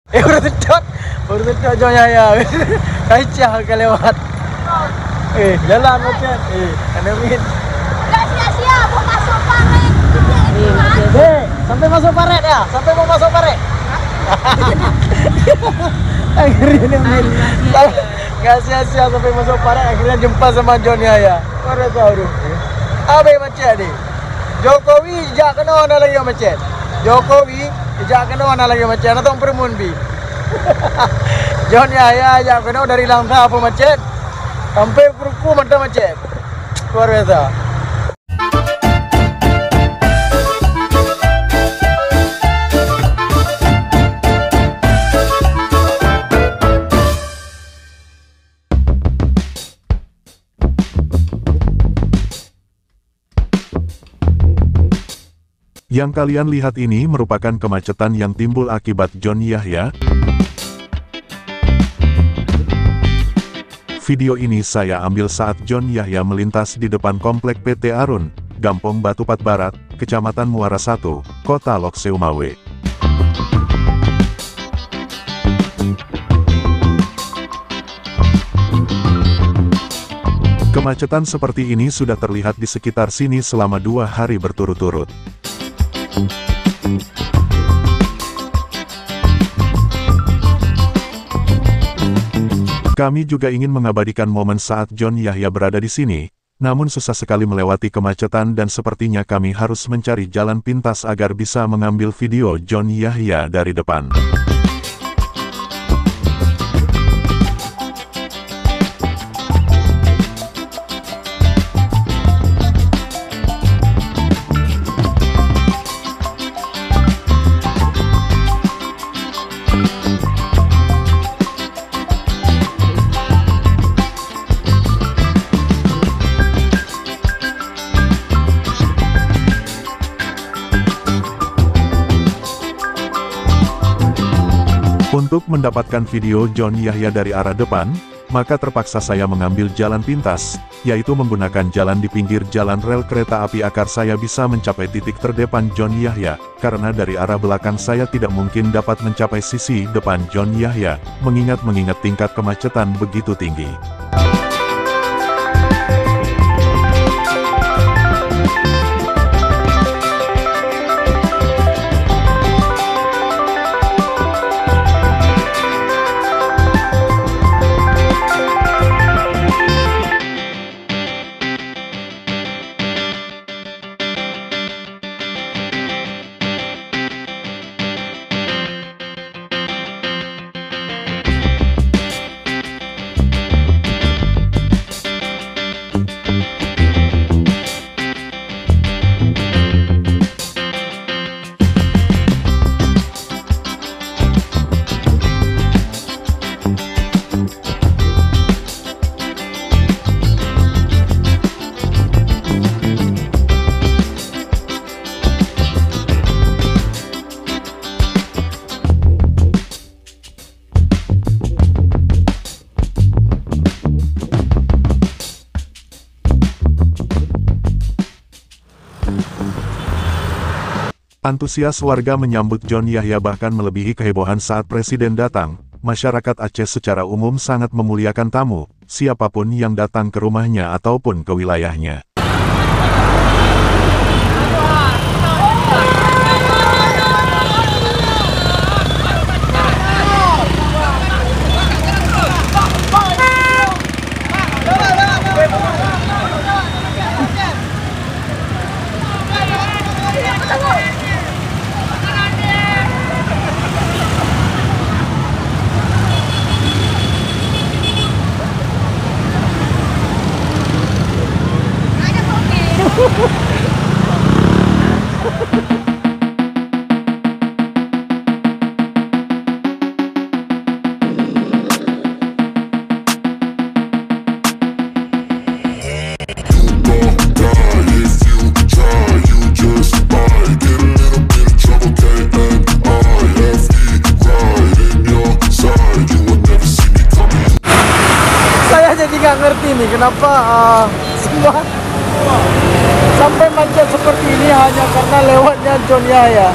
Baru sedot John Yahya. Kacau ke lewat. Jalan macam. Ada min. Gak sia-sia mau masuk paret. Sampai masuk paret ya? Sampai mau masuk paret? Akhirnya min. Gak sia-sia sampai masuk paret. Akhirnya jumpa sama John Yahya. Kau dah tahu tu. Abe macam ni. Jokowi jak kena mana lagi macam. Jokowi jak kena mana lagi macam. Atau permun bi. John Yahya jak kena dari langkah apa macam. Sampai kuruku macam. Luar biasa. Yang kalian lihat ini merupakan kemacetan yang timbul akibat John Yahya. Video ini saya ambil saat John Yahya melintas di depan komplek PT Arun, Gampong Batupat Barat, Kecamatan Muara 1, Kota Lok Seumawe. Kemacetan seperti ini sudah terlihat di sekitar sini selama 2 hari berturut-turut. Kami juga ingin mengabadikan momen saat John Yahya berada di sini, namun susah sekali melewati kemacetan dan sepertinya kami harus mencari jalan pintas agar bisa mengambil video John Yahya dari depan. Untuk mendapatkan video John Yahya dari arah depan, maka terpaksa saya mengambil jalan pintas, yaitu menggunakan jalan di pinggir jalan rel kereta api agar saya bisa mencapai titik terdepan John Yahya, karena dari arah belakang saya tidak mungkin dapat mencapai sisi depan John Yahya, mengingat tingkat kemacetan begitu tinggi. Antusias warga menyambut John Yahya bahkan melebihi kehebohan saat Presiden datang. Masyarakat Aceh secara umum sangat memuliakan tamu, siapapun yang datang ke rumahnya ataupun ke wilayahnya. Saya jadi nggak ngerti nih kenapa semua sampai macet seperti ini hanya karena lewatnya John Yahya.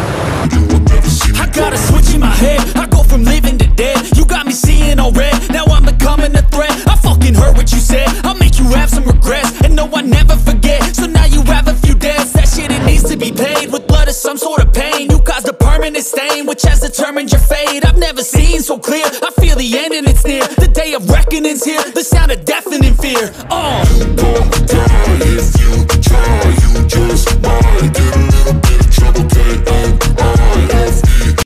I got a switch in my head. I go from living determined your fate. I've never seen so clear. I feel the end and it's near. The day of reckoning's here. The sound of deafening fear.